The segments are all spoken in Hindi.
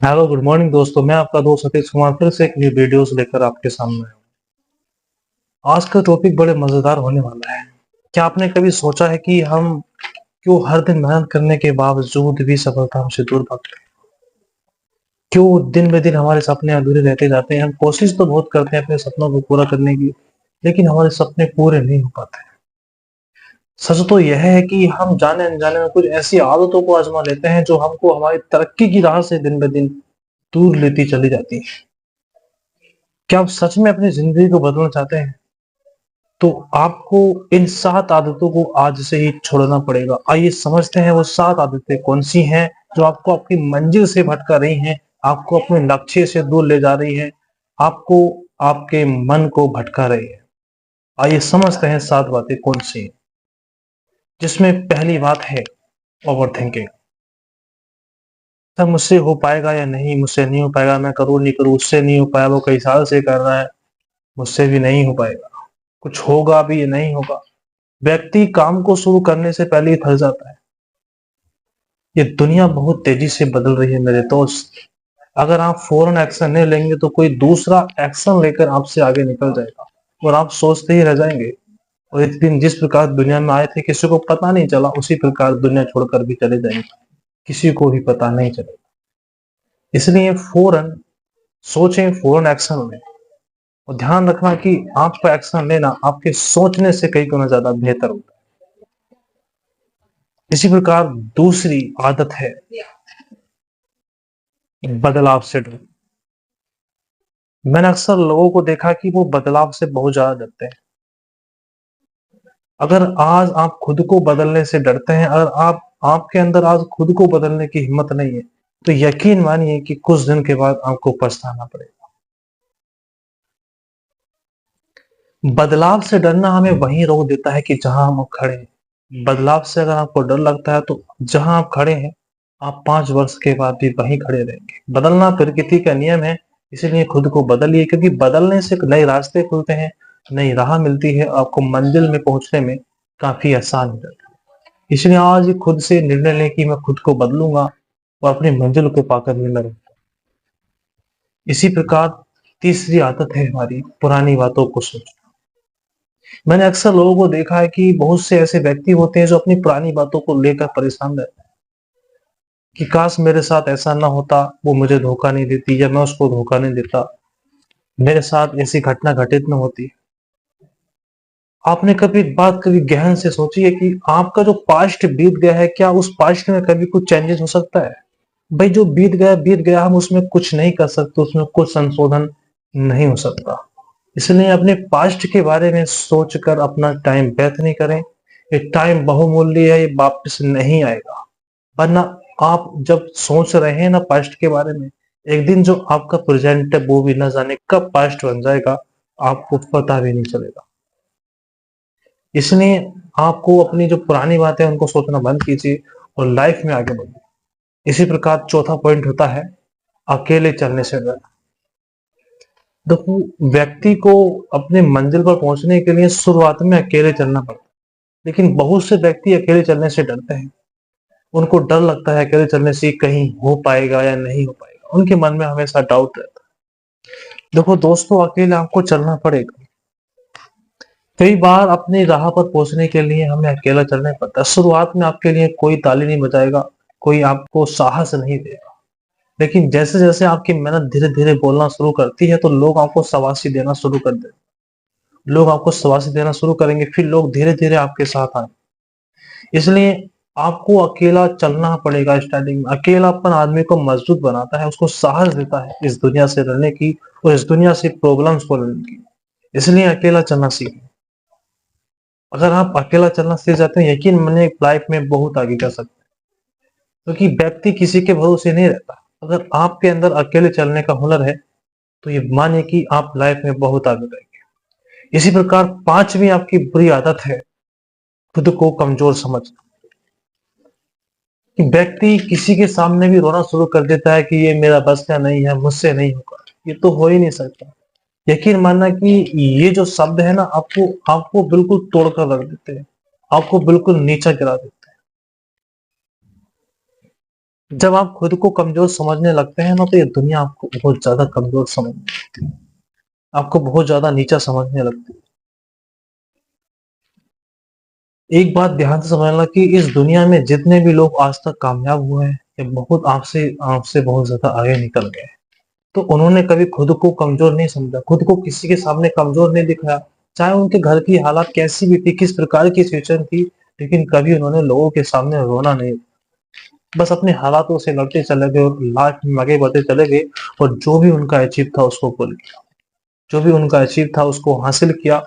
हेलो गुड मॉर्निंग दोस्तों। मैं आपका दोस्त सतीश कुमार फिर से एक न्यू वीडियोस लेकर आपके सामने हूँ। आज का टॉपिक बड़े मजेदार होने वाला है। क्या आपने कभी सोचा है कि हम क्यों हर दिन मेहनत करने के बावजूद भी सफलता हमसे दूर भागते हैं? क्यों दिन ब दिन हमारे सपने अधूरे रहते जाते हैं? हम कोशिश तो बहुत करते हैं अपने सपनों को पूरा करने की, लेकिन हमारे सपने पूरे नहीं हो पाते। सच तो यह है कि हम जाने अनजाने में कुछ ऐसी आदतों को आजमा लेते हैं जो हमको हमारी तरक्की की राह से दिन ब दिन दूर लेती चली जाती है। क्या आप सच में अपनी जिंदगी को बदलना चाहते हैं? तो आपको इन 7 आदतों को आज से ही छोड़ना पड़ेगा। आइए समझते हैं वो 7 आदतें कौन-सी हैं, जो आपको आपकी मंजिल से भटका रही हैं, आपको अपने लक्ष्य से दूर ले जा रही हैं, आपको आपके मन को भटका रही हैं। आइए समझते हैं 7 बातें कौन-सी हैं। जिसमें पहली बात है ओवरथिंकिंग। सर मुझसे हो पाएगा या नहीं, मुझसे नहीं हो पाएगा, मैं करूँ नहीं करूँ, उससे नहीं हो पाया, वो कई साल से कर रहा है, मुझसे भी नहीं हो पाएगा। कुछ होगा भी या नहीं होगा। व्यक्ति काम को शुरू करने से पहले ही थक जाता है। ये दुनिया बहुत तेजी से बदल रही है मेरे दोस्त। अगर आप फौरन एक्शन नहीं लेंगे तो कोई दूसरा एक्शन लेकर आपसे आगे निकल जाएगा और आप सोचते ही रह जाएंगे। और एक दिन जिस प्रकार दुनिया में आए थे किसी को पता नहीं चला, उसी प्रकार दुनिया छोड़कर भी चले जाएंगे, किसी को भी पता नहीं चलेगा। इसलिए फौरन सोचें, फौरन एक्शन लें। और ध्यान रखना कि आपका एक्शन लेना आपके सोचने से कई गुना ज्यादा बेहतर होगा। इसी प्रकार दूसरी आदत है बदलाव से डर। मैंने अक्सर लोगों को देखा कि वो बदलाव से बहुत ज्यादा डरते हैं। अगर आज आप खुद को बदलने से डरते हैं, अगर आपके अंदर आज खुद को बदलने की हिम्मत नहीं है, तो यकीन मानिए कि कुछ दिन के बाद आपको पछताना पड़ेगा। बदलाव से डरना हमें वहीं रोक देता है कि जहां हम खड़े हैं। बदलाव से अगर आपको डर लगता है तो जहां आप खड़े हैं, आप 5 वर्ष के बाद भी वहीं खड़े रहेंगे। बदलना प्रकृति का नियम है, इसीलिए खुद को बदलिए, क्योंकि बदलने से नए रास्ते खुलते हैं, नई राह मिलती है, आपको मंजिल में पहुंचने में काफी आसान हो जाता है। इसलिए आज ही खुद से निर्णय लें कि मैं खुद को बदलूंगा और अपनी मंजिल को पाकर ही मैं रहूंगा। इसी प्रकार तीसरी आदत है हमारी पुरानी बातों को सोचना। मैंने अक्सर लोगों को देखा है कि बहुत से ऐसे व्यक्ति होते हैं जो अपनी पुरानी बातों को लेकर परेशान रहते हैं कि काश मेरे साथ ऐसा ना होता, वो मुझे धोखा नहीं देती या मैं उसको धोखा नहीं देता, मेरे साथ ऐसी घटना घटित न होती। आपने कभी एक बात कभी गहन से सोची है कि आपका जो पास्ट बीत गया है, क्या उस पास्ट में कभी कुछ चेंजेस हो सकता है? भाई जो बीत गया, हम उसमें कुछ नहीं कर सकते, उसमें कुछ संशोधन नहीं हो सकता। इसलिए अपने पास्ट के बारे में सोचकर अपना टाइम व्यर्थ नहीं करें। ये टाइम बहुमूल्य है, ये वापस नहीं आएगा। वरना आप जब सोच रहे हैं ना पास्ट के बारे में, एक दिन जो आपका प्रेजेंट है वो भी ना जाने कब पास्ट बन जाएगा, आपको पता भी नहीं चलेगा। इसलिए आपको अपनी जो पुरानी बातें हैं उनको सोचना बंद कीजिए और लाइफ में आगे बढ़िए। इसी प्रकार चौथा पॉइंट होता है अकेले चलने से डरना। देखो, व्यक्ति को अपने मंजिल पर पहुंचने के लिए शुरुआत में अकेले चलना पड़ता है, लेकिन बहुत से व्यक्ति अकेले चलने से डरते हैं। उनको डर लगता है अकेले चलने से कहीं हो पाएगा या नहीं हो पाएगा, उनके मन में हमेशा डाउट रहता है। देखो दोस्तों, अकेले आपको चलना पड़ेगा। कई बार अपनी राह पर पहुंचने के लिए हमें अकेला चलना पड़ता है। शुरुआत में आपके लिए कोई ताली नहीं बजाएगा, कोई आपको साहस नहीं देगा, लेकिन जैसे जैसे आपकी मेहनत धीरे धीरे बोलना शुरू करती है तो लोग आपको शाबाशी देना शुरू कर देते, लोग आपको शाबाशी देना शुरू करेंगे, फिर लोग धीरे धीरे आपके साथ आए। इसलिए आपको अकेला चलना पड़ेगा। स्टार्टिंग में अकेलापन आदमी को मजबूत बनाता है, उसको साहस देता है इस दुनिया से लड़ने की और इस दुनिया से प्रॉब्लम्स को लड़ने की। इसलिए अकेला चलना सीखें। अगर आप अकेला चलना सीख जाते हैं, यकीन मानिए लाइफ में बहुत आगे जा सकते हैं, क्योंकि व्यक्ति किसी के भरोसे नहीं रहता। अगर आपके अंदर अकेले चलने का हुनर है तो ये मानिए कि आप लाइफ में बहुत आगे जाएंगे। इसी प्रकार पांचवी आपकी बुरी आदत है खुद को कमजोर समझना। कि व्यक्ति किसी के सामने भी रोना शुरू कर देता है कि ये मेरा बस का नहीं है, मुझसे नहीं होगा, ये तो हो ही नहीं सकता। यकीन मानना कि ये जो शब्द है ना, आपको आपको बिल्कुल तोड़कर रख देते हैं, आपको बिल्कुल नीचा गिरा देते हैं। जब आप खुद को कमजोर समझने लगते हैं ना, तो ये दुनिया आपको बहुत ज्यादा कमजोर समझने लगती है, आपको बहुत ज्यादा नीचा समझने लगती है। एक बात ध्यान से समझना कि इस दुनिया में जितने भी लोग आज तक कामयाब हुए हैं, ये बहुत आपसे बहुत ज्यादा आगे निकल गए हैं। तो उन्होंने कभी खुद को कमजोर नहीं समझा, खुद को किसी के सामने कमजोर नहीं दिखाया, चाहे उनके घर की हालात कैसी भी थी, किस प्रकार की सिचुएशन थी, लेकिन कभी उन्होंने लोगों के सामने रोना नहीं। बस अपने हालातों से लड़ते चले गए और लाइफ में आगे बढ़ते चले गए, और जो भी उनका अचीव था उसको पुल किया, जो भी उनका अचीव था उसको हासिल किया।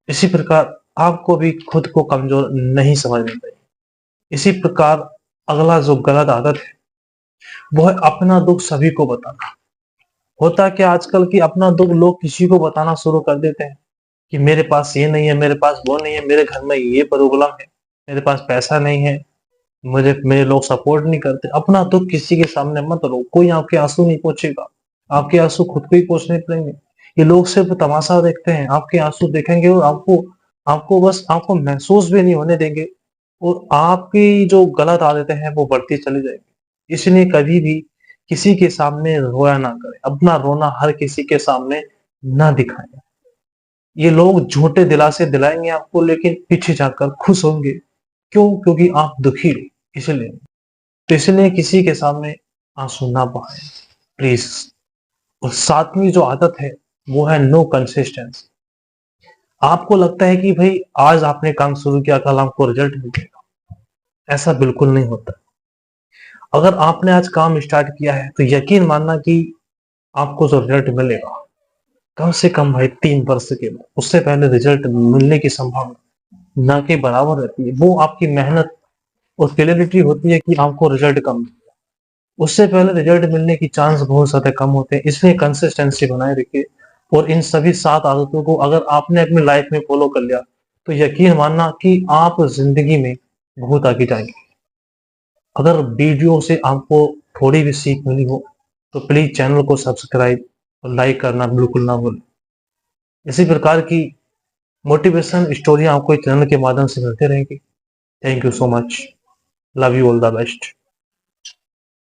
इसी प्रकार आपको भी खुद को कमजोर नहीं समझना चाहिए। इसी प्रकार अगला जो गलत आदत है वो है अपना दुख सभी को बताना। होता है कि आजकल की अपना दुख लोग किसी को बताना शुरू कर देते हैं कि मेरे पास ये नहीं है, मेरे पास वो नहीं है, मेरे घर में ये प्रॉब्लम है, मेरे पास पैसा नहीं है, मुझे मेरे लोग सपोर्ट नहीं करते। अपना दुख किसी के सामने मत रो, कोई आपके आंसू नहीं पोंछेगा, आपके आंसू खुद को ही पोंछने पड़ेंगे। ये लोग सिर्फ तमाशा देखते हैं, आपके आंसू देखेंगे और आपको आपको बस आपको महसूस भी नहीं होने देंगे, और आपकी जो गलत आदतें हैं वो बढ़ती चली जाएगी। इसलिए कभी भी किसी के सामने रोया ना करें, अपना रोना हर किसी के सामने ना दिखाएं। ये लोग झूठे दिलासे दिलाएंगे आपको, लेकिन पीछे जाकर खुश होंगे। क्यों? क्योंकि आप दुखी हो, इसलिए। तो इसलिए किसी के सामने आंसू ना बहाएं प्लीज। और सातवीं जो आदत है वो है नो कंसिस्टेंसी। आपको लगता है कि भाई आज आपने काम शुरू किया, कल आपको रिजल्ट मिलेगा, ऐसा बिल्कुल नहीं होता। अगर आपने आज काम स्टार्ट किया है तो यकीन मानना कि आपको जो रिजल्ट मिलेगा कम से कम भाई 3 वर्ष के बाद, उससे पहले रिजल्ट मिलने की संभावना ना के बराबर रहती है। वो आपकी मेहनत और क्लियरिटी होती है कि आपको रिजल्ट कम मिलेगा, उससे पहले रिजल्ट मिलने की चांस बहुत ज्यादा कम होते हैं। इसलिए कंसिस्टेंसी बनाए रखिए, और इन सभी 7 आदतों को अगर आपने अपनी लाइफ में फॉलो कर लिया तो यकीन मानना कि आप जिंदगी में बहुत आगे जाएंगे। अगर वीडियो से आपको थोड़ी भी सीख मिली हो तो प्लीज चैनल को सब्सक्राइब और लाइक करना बिल्कुल ना भूलें। इसी प्रकार की मोटिवेशन स्टोरी आपको इस चैनल के माध्यम से मिलते रहेंगी। Thank you so much. Love you, all the best.